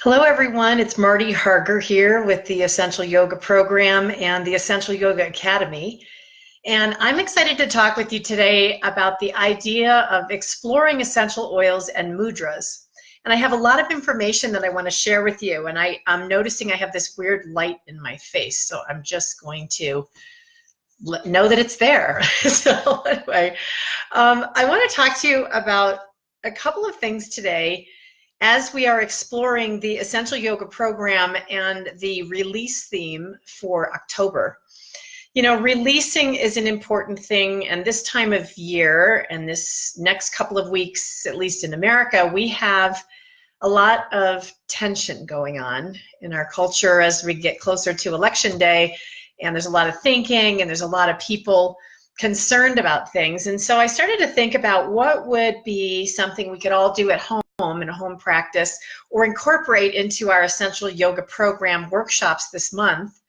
Hello everyone, it's Marty Harger here with the Essential Yoga Program and the Essential Yoga Academy. And I'm excited to talk with you today about the idea of exploring essential oils and mudras. And I have a lot of information that I want to share with you. And I'm noticing I have this weird light in my face, so I'm just going to know that it's there. So anyway, I want to talk to you about a couple of things today as we are exploring the Essential Yoga Program and the release theme for October. You know, releasing is an important thing, and this time of year and this next couple of weeks, at least in America, we have a lot of tension going on in our culture as we get closer to Election Day, and there's a lot of thinking and there's a lot of people concerned about things. And so I started to think about what would be something we could all do at home in a home practice or incorporate into our Essential Yoga Program workshops this month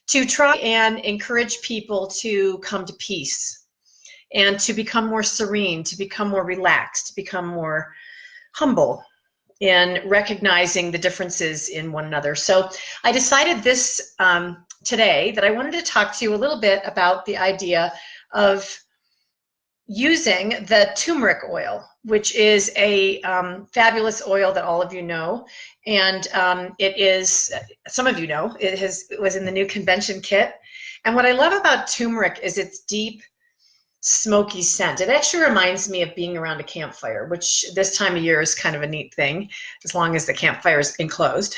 to try and encourage people to come to peace and to become more serene, to become more relaxed, to become more humble in recognizing the differences in one another. So I decided this today that I wanted to talk to you a little bit about the idea of using the turmeric oil, which is a fabulous oil that all of you know, and it is, some of you know, it was in the new convention kit. And what I love about turmeric is its deep, smoky scent. It actually reminds me of being around a campfire, which this time of year is kind of a neat thing, as long as the campfire is enclosed.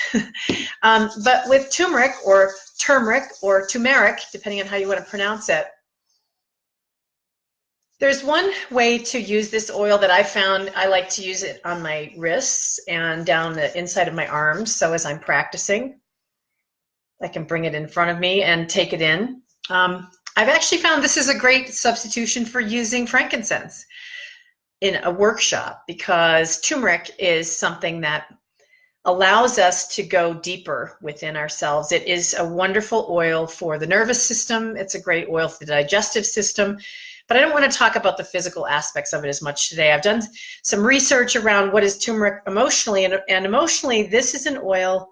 But with turmeric, or turmeric, depending on how you want to pronounce it, there's one way to use this oil that I found. I like to use it on my wrists and down the inside of my arms. So as I'm practicing, I can bring it in front of me and take it in. I've actually found this is a great substitution for using frankincense in a workshop, because turmeric is something that allows us to go deeper within ourselves. It is a wonderful oil for the nervous system. It's a great oil for the digestive system. But I don't want to talk about the physical aspects of it as much today. I've done some research around what is turmeric emotionally, and emotionally, this is an oil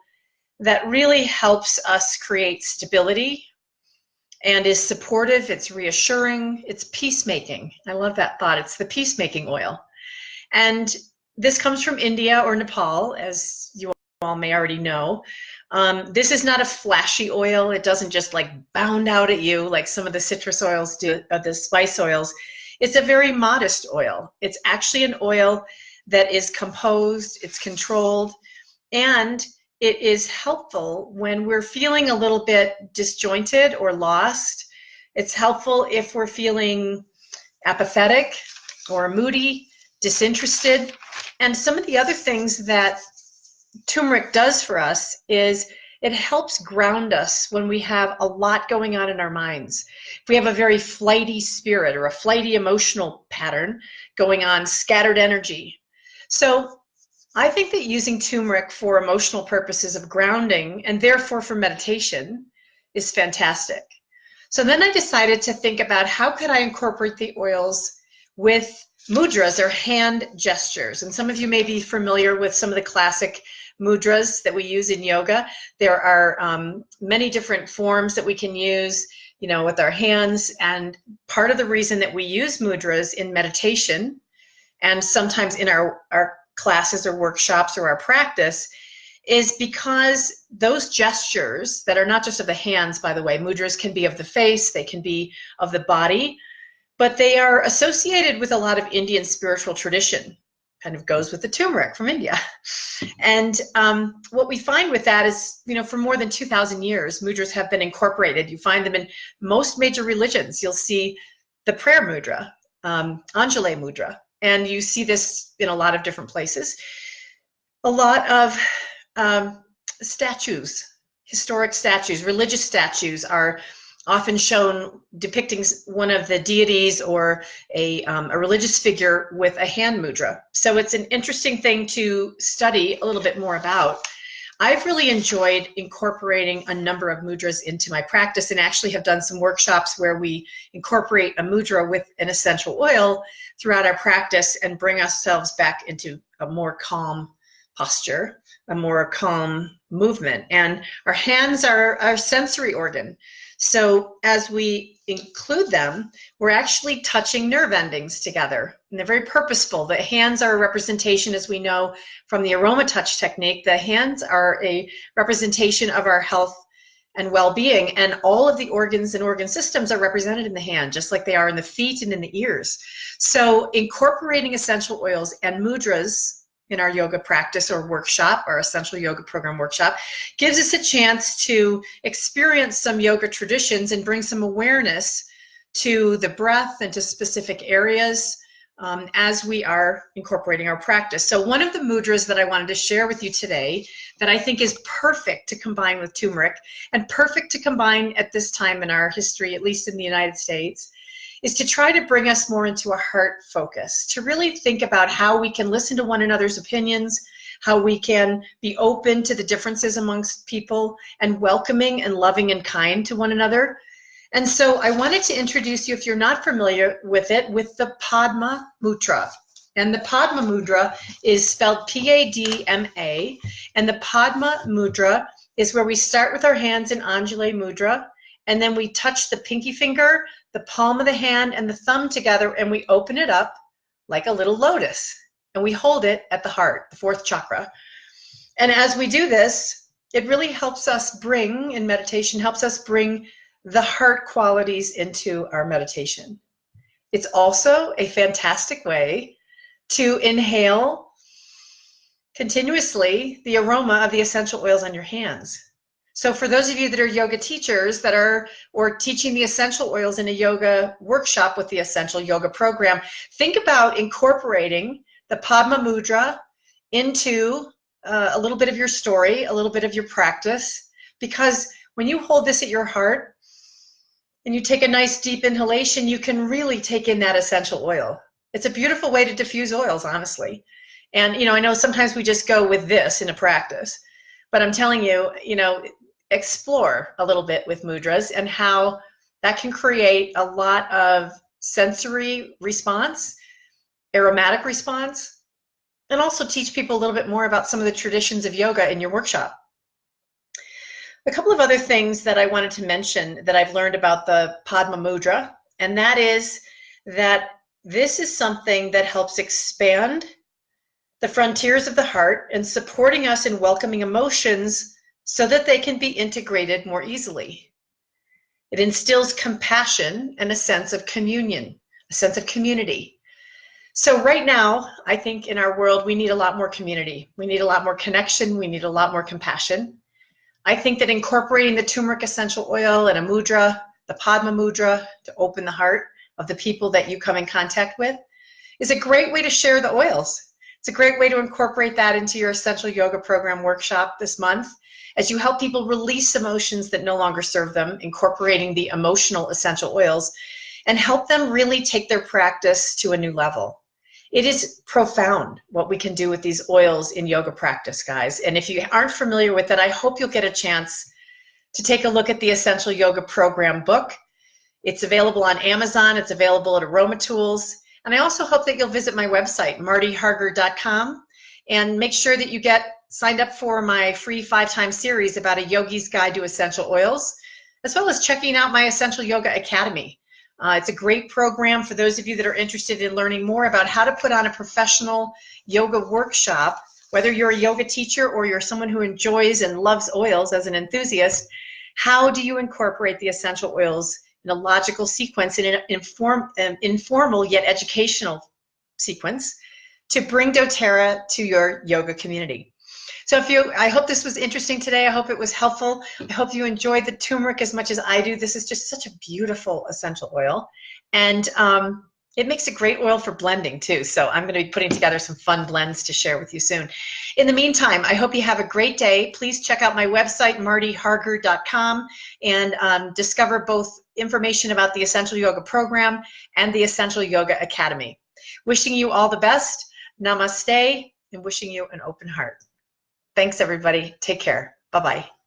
that really helps us create stability and is supportive. It's reassuring. It's peacemaking. I love that thought. It's the peacemaking oil. And this comes from India or Nepal, as you all may already know. This is not a flashy oil. It doesn't just like bound out at you like some of the citrus oils do, the spice oils. It's a very modest oil. It's actually an oil that is composed, it's controlled, and it is helpful when we're feeling a little bit disjointed or lost. It's helpful if we're feeling apathetic or moody, disinterested. And some of the other things that turmeric does for us is it helps ground us when we have a lot going on in our minds. If we have a very flighty spirit or a flighty emotional pattern going on, scattered energy. So I think that using turmeric for emotional purposes of grounding, and therefore for meditation, is fantastic. So then I decided to think about how could I incorporate the oils with mudras, or hand gestures. And some of you may be familiar with some of the classic mudras that we use in yoga. There are many different forms that we can use, you know, with our hands. And part of the reason that we use mudras in meditation, and sometimes in our classes or workshops or our practice, is because those gestures that are not just of the hands, by the way, mudras can be of the face, they can be of the body, but they are associated with a lot of Indian spiritual tradition. Kind of goes with the turmeric from India. And what we find with that is, you know, for more than 2,000 years, mudras have been incorporated. You find them in most major religions. You'll see the prayer mudra, Anjali mudra, and you see this in a lot of different places. A lot of statues, historic statues, religious statues are often shown depicting one of the deities or a religious figure with a hand mudra. So it's an interesting thing to study a little bit more about. I've really enjoyed incorporating a number of mudras into my practice, and actually have done some workshops where we incorporate a mudra with an essential oil throughout our practice and bring ourselves back into a more calm posture, a more calm movement. And our hands are our sensory organ. So as we include them, we're actually touching nerve endings together. And they're very purposeful. The hands are a representation, as we know from the aroma touch technique, the hands are a representation of our health and well-being, and all of the organs and organ systems are represented in the hand, just like they are in the feet and in the ears. So incorporating essential oils and mudras in our yoga practice or workshop, our essential yoga program workshop, gives us a chance to experience some yoga traditions and bring some awareness to the breath and to specific areas as we are incorporating our practice. So one of the mudras that I wanted to share with you today that I think is perfect to combine with turmeric and perfect to combine at this time in our history, at least in the United States, is to try to bring us more into a heart focus, to really think about how we can listen to one another's opinions, how we can be open to the differences amongst people and welcoming and loving and kind to one another. And so I wanted to introduce you, if you're not familiar with it, with the Padma Mudra. And the Padma Mudra is spelled P-A-D-M-A. And the Padma Mudra is where we start with our hands in Anjali Mudra, and then we touch the pinky finger, the palm of the hand, and the thumb together, and we open it up like a little lotus. And we hold it at the heart, the fourth chakra. And as we do this, it really helps us bring, in meditation, helps us bring the heart qualities into our meditation. It's also a fantastic way to inhale continuously the aroma of the essential oils on your hands. So for those of you that are yoga teachers that are, or teaching the essential oils in a yoga workshop with the essential yoga program, think about incorporating the Padma Mudra into a little bit of your story, a little bit of your practice, because when you hold this at your heart, and you take a nice deep inhalation, you can really take in that essential oil. It's a beautiful way to diffuse oils, honestly. And, I know sometimes we just go with this in a practice, but I'm telling you, explore a little bit with mudras and how that can create a lot of sensory response, aromatic response, and also teach people a little bit more about some of the traditions of yoga in your workshop. A couple of other things that I wanted to mention that I've learned about the Padma Mudra, and that is that this is something that helps expand the frontiers of the heart and supporting us in welcoming emotions so that they can be integrated more easily. It instills compassion and a sense of communion, a sense of community. So right now, I think in our world, we need a lot more community. We need a lot more connection. We need a lot more compassion. I think that incorporating the turmeric essential oil and a mudra, the Padma Mudra, to open the heart of the people that you come in contact with is a great way to share the oils. It's a great way to incorporate that into your essential yoga program workshop this month as you help people release emotions that no longer serve them, incorporating the emotional essential oils, and help them really take their practice to a new level. It is profound what we can do with these oils in yoga practice, guys. And if you aren't familiar with it, I hope you'll get a chance to take a look at the Essential Yoga Program book. It's available on Amazon. It's available at Aroma Tools. And I also hope that you'll visit my website, martyharger.com, and make sure that you get signed up for my free 5-time series about a yogi's guide to essential oils, as well as checking out my Essential Yoga Academy. It's a great program for those of you that are interested in learning more about how to put on a professional yoga workshop, whether you're a yoga teacher or you're someone who enjoys and loves oils as an enthusiast. How do you incorporate the essential oils in a logical sequence, in an informal yet educational sequence, to bring doTERRA to your yoga community? So I hope this was interesting today. I hope it was helpful. I hope you enjoyed the turmeric as much as I do. This is just such a beautiful essential oil. And it makes a great oil for blending too. So I'm going to be putting together some fun blends to share with you soon. In the meantime, I hope you have a great day. Please check out my website, martyharger.com, and discover both information about the Essential Yoga Program and the Essential Yoga Academy. Wishing you all the best. Namaste, and wishing you an open heart. Thanks, everybody. Take care. Bye-bye.